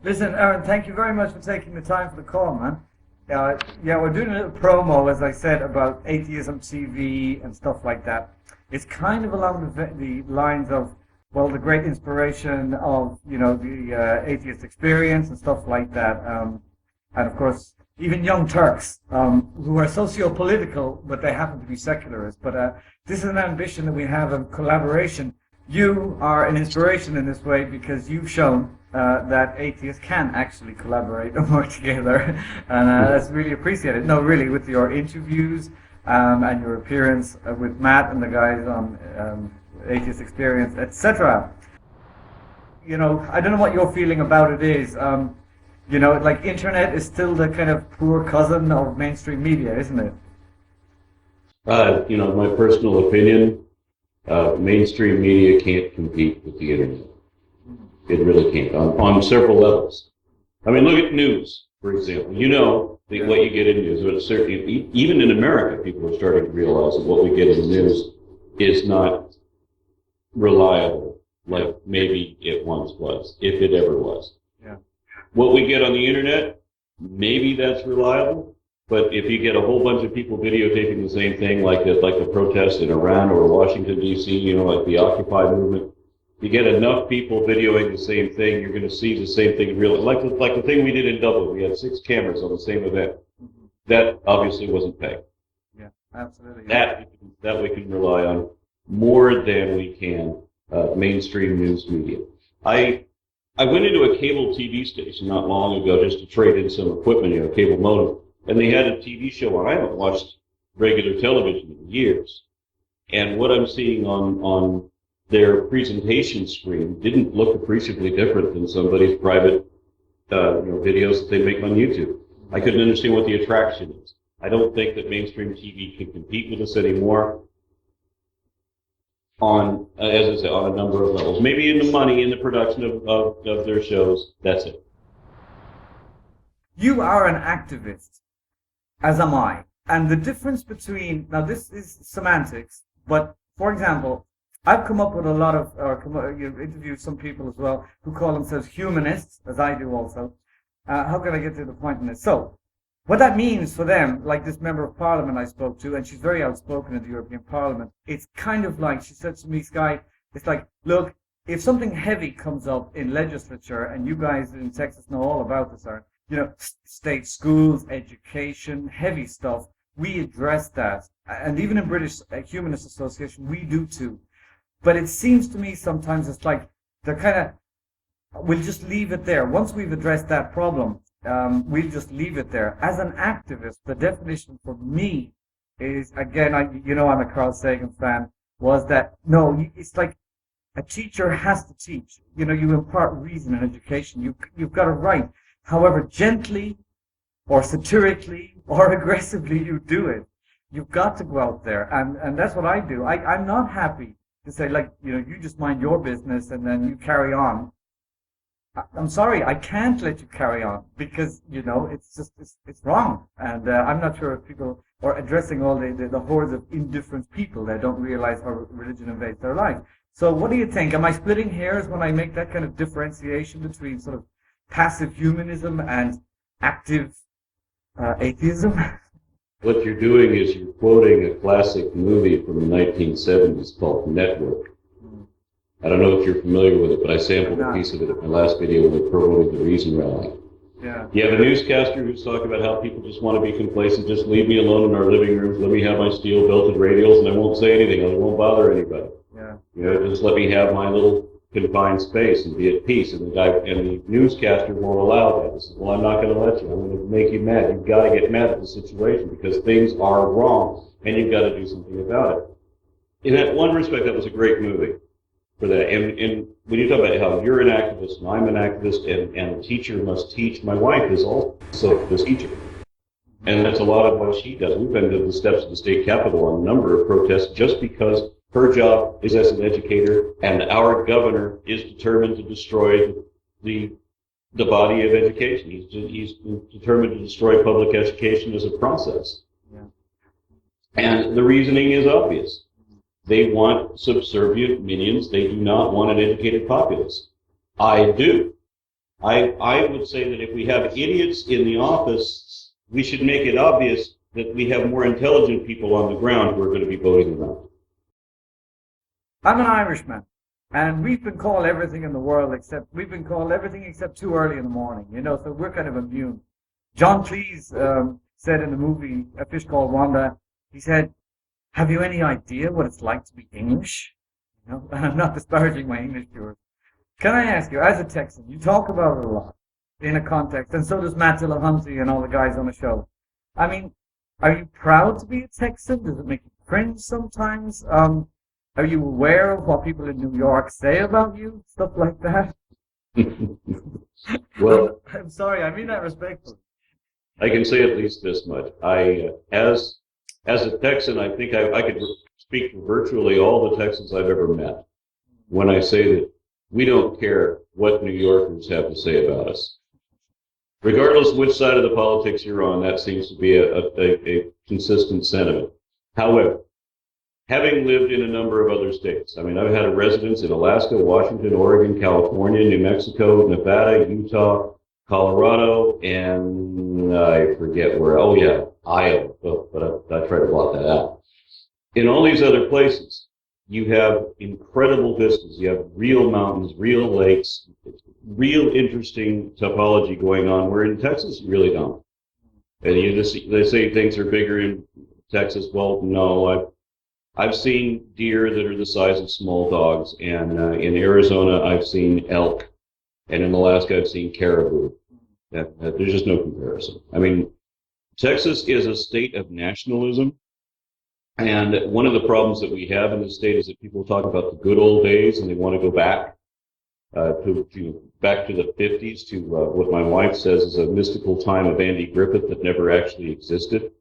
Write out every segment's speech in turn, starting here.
Listen, Aaron, thank you very much for taking the time for the call, man. Yeah, we're doing a little promo, as I said, about Atheism TV and stuff like that. It's kind of along the lines of, well, the great inspiration of, the atheist experience and stuff like that. And of course, even Young Turks, who are socio-political, but they happen to be secularists. But this is an ambition that we have of collaboration. You are an inspiration in this way because you've shown that atheists can actually collaborate and work together, and that's really appreciated. No, really, with your interviews and your appearance with Matt and the guys on Atheist Experience, etc. I don't know what your feeling about it is. Like internet is still the kind of poor cousin of mainstream media, isn't it? My personal opinion, mainstream media can't compete with the internet. It really can't, on several levels. I mean, look at news, for example. What you get in news, but certainly, even in America, people are starting to realize that what we get in the news is not reliable like maybe it once was, if it ever was. Yeah. What we get on the internet, maybe that's reliable, but if you get a whole bunch of people videotaping the same thing, like the protests in Iran or Washington, D.C., like the Occupy movement, you get enough people videoing the same thing, you're going to see the same thing in real life. Like the thing we did in Dublin, we had 6 cameras on the same event. Mm-hmm. That obviously wasn't pegged. Yeah, absolutely. That we can rely on more than we can mainstream news media. I went into a cable TV station not long ago just to trade in some equipment, cable modem, and they had a TV show on. I haven't watched regular television in years, and what I'm seeing on their presentation screen didn't look appreciably different than somebody's private, videos that they make on YouTube. I couldn't understand what the attraction is. I don't think that mainstream TV can compete with us anymore on, as I say, on a number of levels. Maybe in the money, in the production of their shows. That's it. You are an activist, as am I. And the difference between, now this is semantics, but for example, I've come up with a lot of, interviewed some people as well who call themselves humanists, as I do also. How can I get to the point in this? So, what that means for them, like this member of parliament I spoke to, and she's very outspoken in the European Parliament, it's kind of like, she said to me, Sky, it's like, look, if something heavy comes up in legislature, and you guys in Texas know all about this, are, state schools, education, heavy stuff, we address that. And even in British Humanist Association, we do too. But it seems to me sometimes it's like they're kind of, we'll just leave it there. Once we've addressed that problem, we'll just leave it there. As an activist, the definition for me is, again, I'm a Carl Sagan fan, was that, no, it's like a teacher has to teach. You impart reason in education. You've got to write. However gently or satirically or aggressively you do it, you've got to go out there. And that's what I do. I'm not happy to say, you just mind your business and then you carry on. I'm sorry, I can't let you carry on because, it's wrong. And I'm not sure if people are addressing all the hordes of indifferent people that don't realize how religion invades their life. So what do you think? Am I splitting hairs when I make that kind of differentiation between sort of passive humanism and active atheism? What you're doing is you're quoting a classic movie from the 1970s called Network. I don't know if you're familiar with it, but I sampled a piece of it in my last video when we promoted the Reason Rally. Yeah. You have a newscaster who's talking about how people just want to be complacent, just leave me alone in our living rooms, let me have my steel-belted radials, and I won't say anything, I won't bother anybody. Yeah. Just let me have my little confined space and be at peace. And the newscaster won't allow that. He says, well, I'm not going to let you. I'm going to make you mad. You've got to get mad at the situation because things are wrong, and you've got to do something about it. In that one respect, that was a great movie for that. And when you talk about how you're an activist and I'm an activist and a teacher must teach, my wife is also this teacher. And that's a lot of what she does. We've been to the steps of the state capitol on a number of protests just because her job is as an educator, and our governor is determined to destroy the body of education. He's determined to destroy public education as a process. Yeah. And the reasoning is obvious. They want subservient minions. They do not want an educated populace. I do. I would say that if we have idiots in the office, we should make it obvious that we have more intelligent people on the ground who are going to be voting them out. I'm an Irishman, and we've been called everything in the world except too early in the morning. So we're kind of immune. John Cleese said in the movie A Fish Called Wanda, he said, "Have you any idea what it's like to be English?" And I'm not disparaging my English viewers. Can I ask you, as a Texan, you talk about it a lot in a context, and so does Matt Dillahunty and all the guys on the show. I mean, are you proud to be a Texan? Does it make you cringe sometimes? Are you aware of what people in New York say about you? Stuff like that? Well, I'm sorry, I mean that respectfully. I can say at least this much. As a Texan, I think I could speak for virtually all the Texans I've ever met when I say that we don't care what New Yorkers have to say about us. Regardless of which side of the politics you're on, that seems to be a consistent sentiment. However, having lived in a number of other states, I mean, I've had a residence in Alaska, Washington, Oregon, California, New Mexico, Nevada, Utah, Colorado, and I forget where. Oh yeah, Iowa. But I try to blot that out. In all these other places, you have incredible vistas. You have real mountains, real lakes, real interesting topology going on, where in Texas you really don't. And they say things are bigger in Texas. Well, no, I've seen deer that are the size of small dogs, and in Arizona I've seen elk, and in Alaska I've seen caribou. There's just no comparison. I mean, Texas is a state of nationalism. And one of the problems that we have in the state is that people talk about the good old days and they want to go back back to the 50s, to what my wife says is a mystical time of Andy Griffith that never actually existed.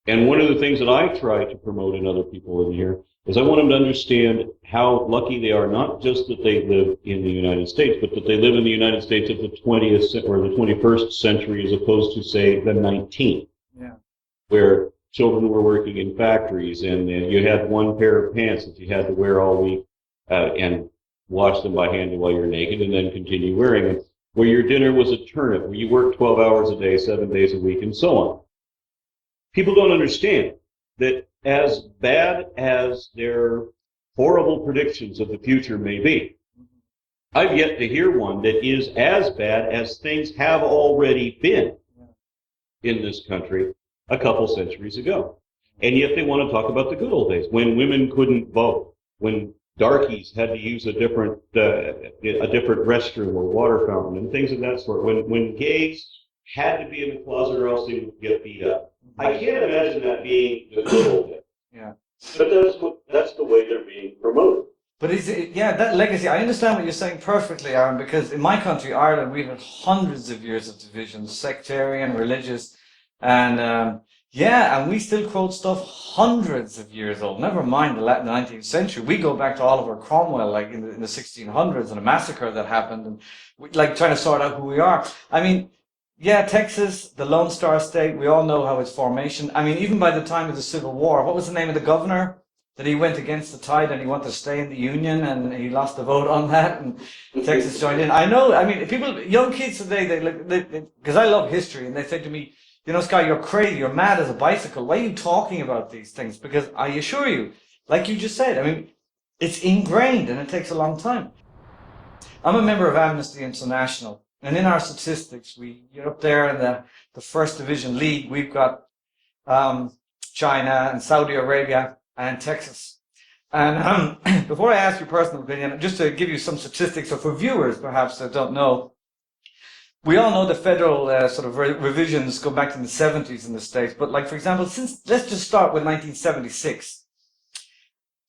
And one of the things that I try to promote in other people in here is I want them to understand how lucky they are, not just that they live in the United States, but that they live in the United States of the 20th or the 21st century as opposed to, say, the 19th, where children were working in factories, and you had one pair of pants that you had to wear all week and wash them by hand while you're naked, and then continue wearing them, where your dinner was a turnip, where you worked 12 hours a day, 7 days a week, and so on. People don't understand that as bad as their horrible predictions of the future may be, I've yet to hear one that is as bad as things have already been in this country a couple centuries ago. And yet they want to talk about the good old days, when women couldn't vote, when darkies had to use a different restroom or water fountain and things of that sort, when gays had to be in the closet or else they would get beat up. I can't imagine that being the good old days. Yeah. But that's the way they're being promoted. But that legacy, I understand what you're saying perfectly, Aaron, because in my country, Ireland, we've had hundreds of years of divisions, sectarian, religious, and and we still quote stuff hundreds of years old. Never mind the 19th century. We go back to Oliver Cromwell, like in the 1600s, and a massacre that happened, and trying to sort out who we are. I mean, Texas, the Lone Star State, we all know how its formation. I mean, even by the time of the Civil War, what was the name of the governor? That he went against the tide and he wanted to stay in the Union, and he lost the vote on that, and Texas joined in. I know, I mean, young kids today, because I love history, and they say to me, Scott, you're crazy, you're mad as a bicycle. Why are you talking about these things? Because I assure you, like you just said, I mean, it's ingrained and it takes a long time. I'm a member of Amnesty International, and in our statistics, you're up there in the First Division League. We've got China and Saudi Arabia and Texas. And before I ask your personal opinion, just to give you some statistics, or for viewers perhaps that don't know, we all know the federal sort of revisions go back to the 70s in the States. But like, for example, let's just start with 1976.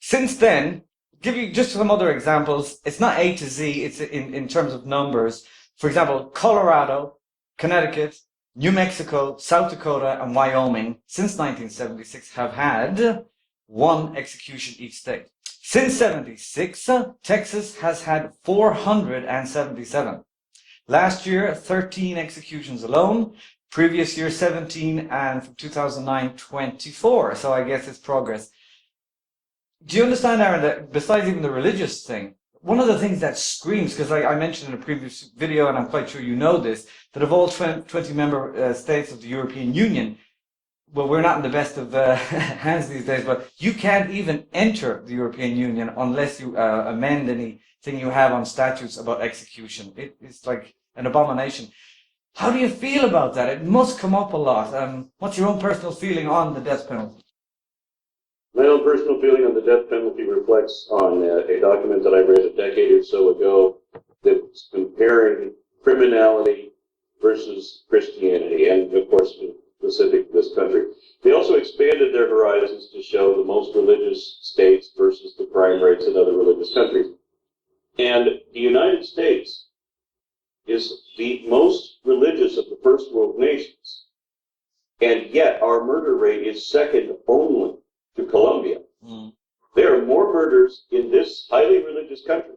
Since then, give you just some other examples. It's not A to Z, it's in terms of numbers. For example, Colorado, Connecticut, New Mexico, South Dakota, and Wyoming, since 1976, have had one execution each state. Since 76, Texas has had 477. Last year, 13 executions alone. Previous year, 17, and from 2009, 24. So I guess it's progress. Do you understand, Aaron, that besides even the religious thing, one of the things that screams, because I mentioned in a previous video, and I'm quite sure you know this, that of all 20 member states of the European Union, well, we're not in the best of hands these days, but you can't even enter the European Union unless you amend anything you have on statutes about execution. It's like an abomination. How do you feel about that? It must come up a lot. What's your own personal feeling on the death penalty? My own personal feeling on the death penalty reflects on a document that I read a decade or so ago that was comparing criminality versus Christianity, and of course, specific to this country. They also expanded their horizons to show the most religious states versus the crime rates in other religious countries. And the United States is the most religious of the first world nations. And yet our murder rate is second only to Colombia. Mm. There are more murders in this highly religious country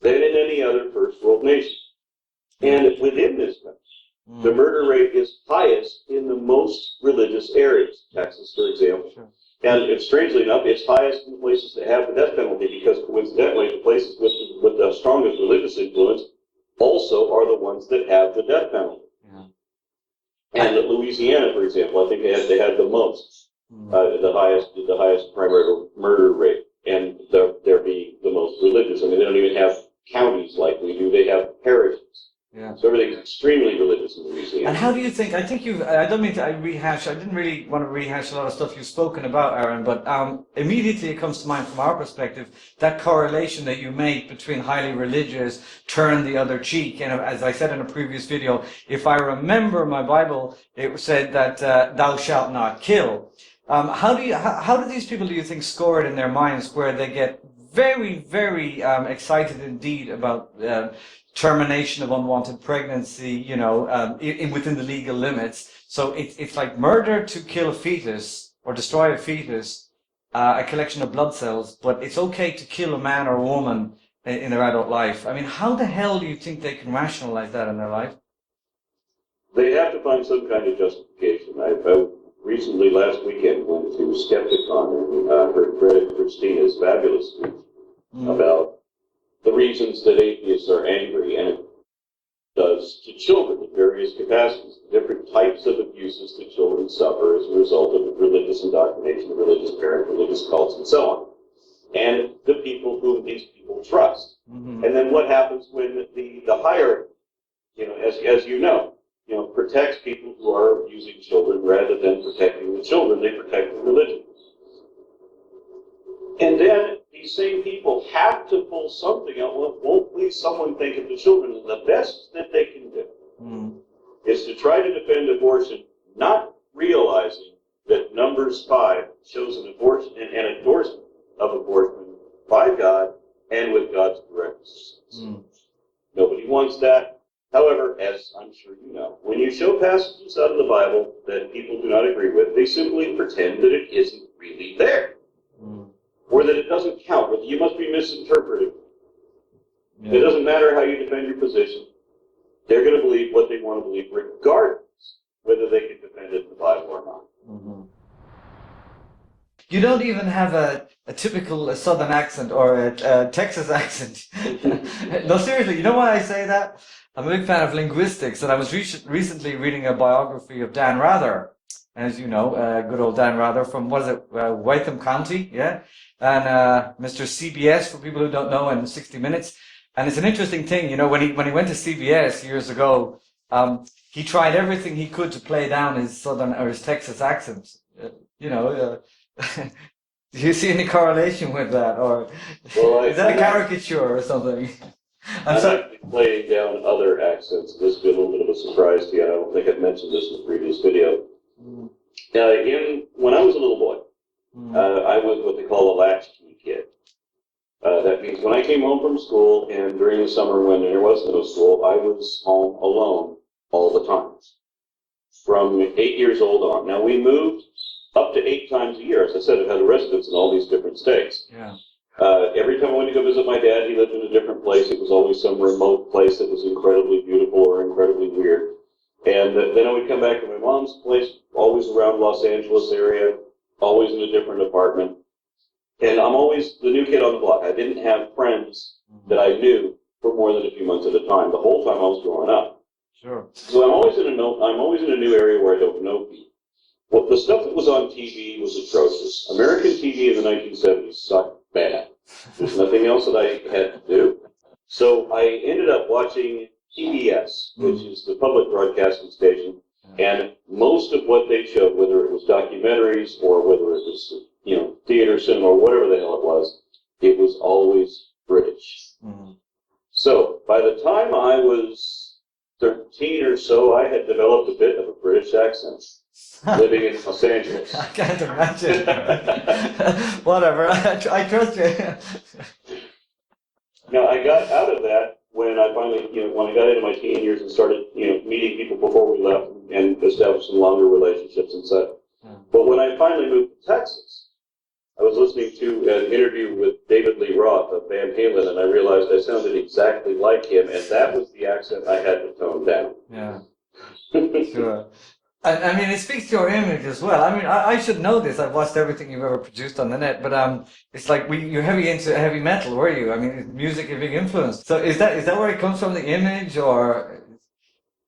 than in any other first world nation. And within this country, the murder rate is highest in the most religious areas, Texas, for example. Sure. And strangely enough, it's highest in the places that have the death penalty, because coincidentally, the places with the strongest religious influence also are the ones that have the death penalty. Yeah. And Louisiana, for example, I think they had the most, the highest primary murder rate, and they're being the most religious. I mean, they don't even have counties like we do; they have parishes. Yeah. So everything's extremely religious in Louisiana. And how do you think, I think I don't mean to rehash, I didn't really want to rehash a lot of stuff you've spoken about, Aaron, but immediately it comes to mind from our perspective, that correlation that you make between highly religious, turn the other cheek. And as I said in a previous video, if I remember my Bible, it said that thou shalt not kill. How do these people, do you think, score it in their minds where they get very, very excited indeed about termination of unwanted pregnancy, you know, within the legal limits? So it's like murder to kill a fetus or destroy a fetus, a collection of blood cells, but it's okay to kill a man or a woman in their adult life. I mean, how the hell do you think they can rationalize that in their life? They have to find some kind of justification. I recently, last weekend, went to Skepticon and heard Greta Christina's fabulous speech about the reasons that atheists are angry, and it does to children in various capacities, the different types of abuses that children suffer as a result of religious indoctrination, religious parents, religious cults, and so on, and the people whom these people trust. Mm-hmm. And then what happens when the hierarchy, you know, as you know, protects people who are abusing children rather than protecting the children, they protect the religion. And then these same people have to pull something out. Well, it won't please someone think of the children. And the best that they can do is to try to defend abortion, not realizing that Numbers 5 shows an abortion and an endorsement of abortion by God and with God's directions. Nobody wants that. However, as I'm sure you know, when you show passages out of the Bible that people do not agree with, they simply pretend that it isn't really there. Or that it doesn't count, or that you must be misinterpreted. Yeah. It doesn't matter how you defend your position. They're going to believe what they want to believe, regardless whether they can defend it in the Bible or not. Mm-hmm. You don't even have a typical Southern accent or a Texas accent. No, seriously, you know why I say that? I'm a big fan of linguistics, and I was recently reading a biography of Dan Rather. As you know, good old Dan Rather from, what is it, Whatcom County, yeah? And Mr. CBS, for people who don't know, in 60 Minutes. And it's an interesting thing, you know, when he went to CBS years ago, he tried everything he could to play down his Southern or his Texas accent. Do you see any correlation with that, or is that a caricature or something? I'm actually playing down other accents. This will be a little bit of a surprise to you. I don't think I've mentioned this in the previous video. When I was a little boy, I was what they call a latchkey kid. That means when I came home from school, and during the summer when there was no school, I was home alone all the time, from 8 years old on. Now, we moved up to 8 times a year. As I said, I've had a residence in all these different states. Yeah. Every time I went to go visit my dad, he lived in a different place. It was always some remote place that was incredibly beautiful or incredibly weird. And then I would come back to my mom's place, always around Los Angeles area, always in a different apartment. And I'm always the new kid on the block. I didn't have friends that I knew for more than a few months at a time. The whole time I was growing up. Sure. So I'm always in a new area where I don't know people. Well, the stuff that was on TV was atrocious. American TV in the 1970s sucked bad. There's nothing else that I had to do. So I ended up watching PBS, which is the public broadcasting station, and most of what they showed, whether it was documentaries or whether it was, theater, cinema, or whatever the hell it was always British. Mm-hmm. So by the time I was 13 or so, I had developed a bit of a British accent, living in Los Angeles. I can't imagine. Whatever, I trust you. Now, I got out of that when I finally, when I got into my teen years and started, meeting people before we left and established some longer relationships and such. But when I finally moved to Texas, I was listening to an interview with David Lee Roth of Van Halen, and I realized I sounded exactly like him, and that was the accent I had to tone down. Yeah, sure. I mean, it speaks to your image as well. I mean, I should know this. I've watched everything you've ever produced on the net, but it's like you're heavy into heavy metal, were you? I mean, is music a big influence? So is that where it comes from, the image, or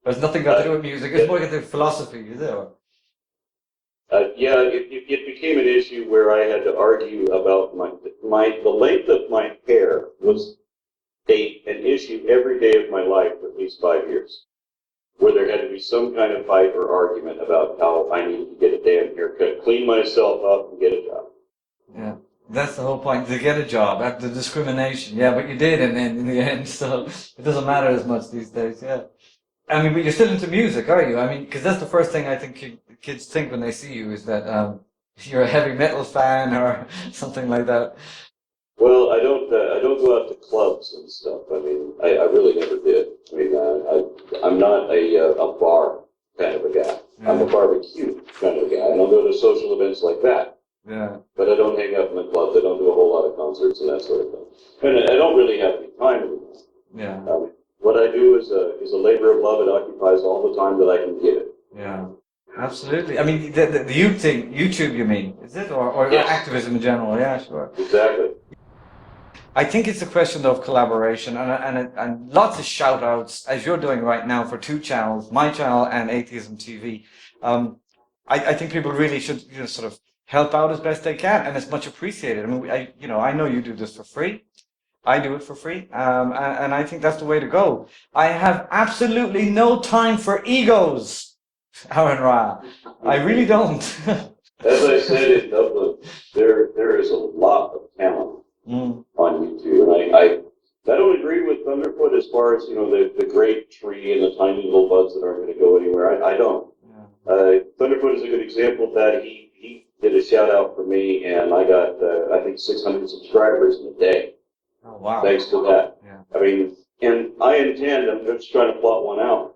has nothing got to do with music? It's more the philosophy, is it? Or? Yeah, it became an issue where I had to argue about the length of my hair was an issue every day of my life for at least 5 years, where there had to be some kind of fight or argument about how I needed to get a damn haircut, clean myself up, and get a job. Yeah, that's the whole point, to get a job, after discrimination. Yeah, but you did in the end, so it doesn't matter as much these days, yeah. I mean, but you're still into music, are you? I mean, because that's the first thing I think kids think when they see you, is that you're a heavy metal fan or something like that. Well, I don't go out to clubs and stuff. I mean, I really never did. I mean, I'm not a bar kind of a guy. Yeah. I'm a barbecue kind of a guy. I don't go to social events like that. Yeah. But I don't hang out in the clubs. I don't do a whole lot of concerts and that sort of thing. And I don't really have any time anymore. Yeah. What I do is a labor of love. It occupies all the time that I can give it. Yeah. Absolutely. I mean, the YouTube, you mean, is it? Or yes. Activism in general, yeah, sure. Exactly. I think it's a question of collaboration and lots of shout outs, as you're doing right now, for two channels, my channel and AtheismTV. I think people really should sort of help out as best they can, and it's much appreciated. I mean, I know you do this for free. I do it for free, and I think that's the way to go. I have absolutely no time for egos, AronRa. I really don't. As I said in Dublin, there is a lot of talent on YouTube, and I don't agree with Thunderfoot as far as the great tree and the tiny little buds that aren't going to go anywhere. I don't. Yeah. Thunderfoot is a good example of that. He did a shout out for me, and I got I think 600 subscribers in a day. Oh wow! Thanks to that. Yeah. I mean, and I'm just trying to plot one out.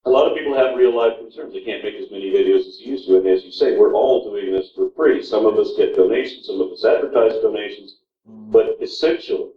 A lot of people have real life concerns. They can't make as many videos as they used to, and as you say, we're all doing this for free. Some of us get donations, some of us advertise donations, but essentially,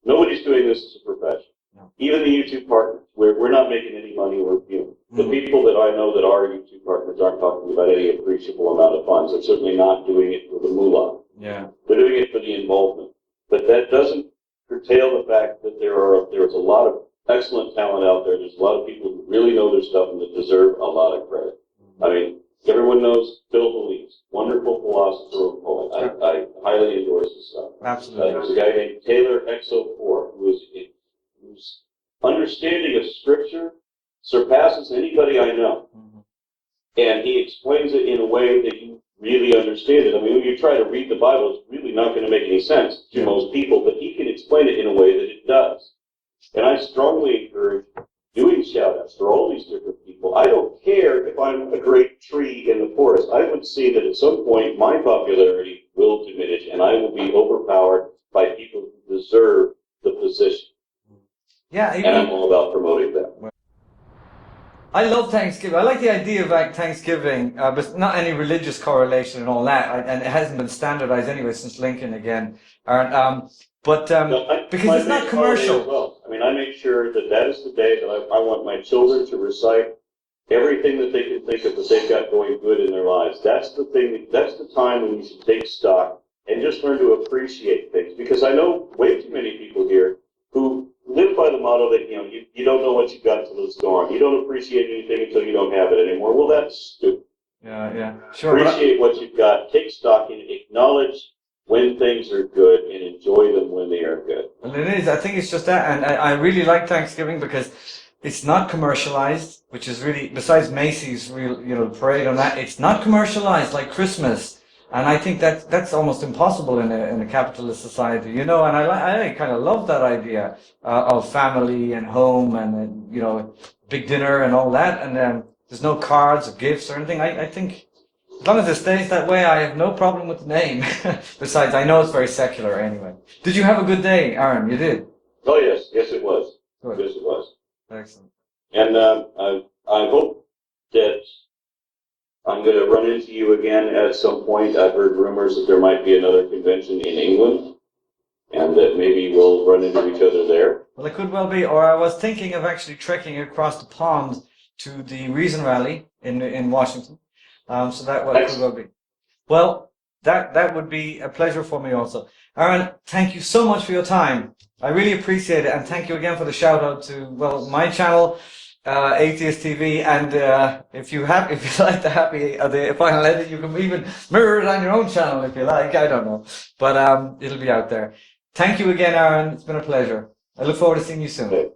nobody's doing this as a profession. No. Even the YouTube partners, we're not making any money. The people that I know that are YouTube partners aren't talking about any appreciable amount of funds. They're certainly not doing it for the moolah. Yeah. They're doing it for the involvement. But that doesn't curtail the fact that there's a lot of excellent talent out there. There's a lot of people who really know their stuff and that deserve a lot of credit. I mean, everyone knows Bill Believes, wonderful philosopher and poet. I highly endorse his stuff. Absolutely. There's a guy named Taylor Exo4 whose understanding of Scripture surpasses anybody I know. And he explains it in a way that you really understand it. I mean, when you try to read the Bible, it's really not going to make any sense to most people, but he can explain it in a way that it does. And I strongly encourage doing shout-outs for all these different people. I don't care if I'm a great tree in the forest. I would see that at some point my popularity will diminish, and I will be overpowered by people who deserve the position. Yeah, and I'm all about promoting that. I love Thanksgiving. I like the idea of Thanksgiving, but not any religious correlation and all that. And it hasn't been standardized anyway since Lincoln again. Because it's not commercial. Well. I mean, I make sure that is the day that I want my children to recite everything that they can think of that they've got going good in their lives. That's the thing. That's the time when you should take stock and just learn to appreciate things. Because I know way too many people here who live by the motto that, you don't know what you've got until it's gone. You don't appreciate anything until you don't have it anymore. Well, that's stupid. Yeah, sure. Appreciate what you've got, take stock in it, acknowledge when things are good, and enjoy them when they are good. Well, it is. I think it's just that, and I really like Thanksgiving because it's not commercialized, which is really, besides Macy's real, parade on that, it's not commercialized like Christmas. And I think that's almost impossible in a capitalist society, and I kind of love that idea of family and home and big dinner and all that, and there's no cards or gifts or anything. I think as long as it stays that way, I have no problem with the name. Besides, I know it's very secular anyway. Did you have a good day, Aaron? You did? Oh yes, it was. Good. Yes, it was. Excellent. And I hope that I'm going to run into you again at some point. I've heard rumors that there might be another convention in England, and that maybe we'll run into each other there. Well, it could well be. Or I was thinking of actually trekking across the pond to the Reason Rally in Washington. So that could well be. Well, that would be a pleasure for me also. Aaron, thank you so much for your time. I really appreciate it, and thank you again for the shout out to my channel, AtheismTV, and if you like the final edit, you can even mirror it on your own channel if you like. I don't know, but it'll be out there. Thank you again, Aaron. It's been a pleasure. I look forward to seeing you soon. Okay.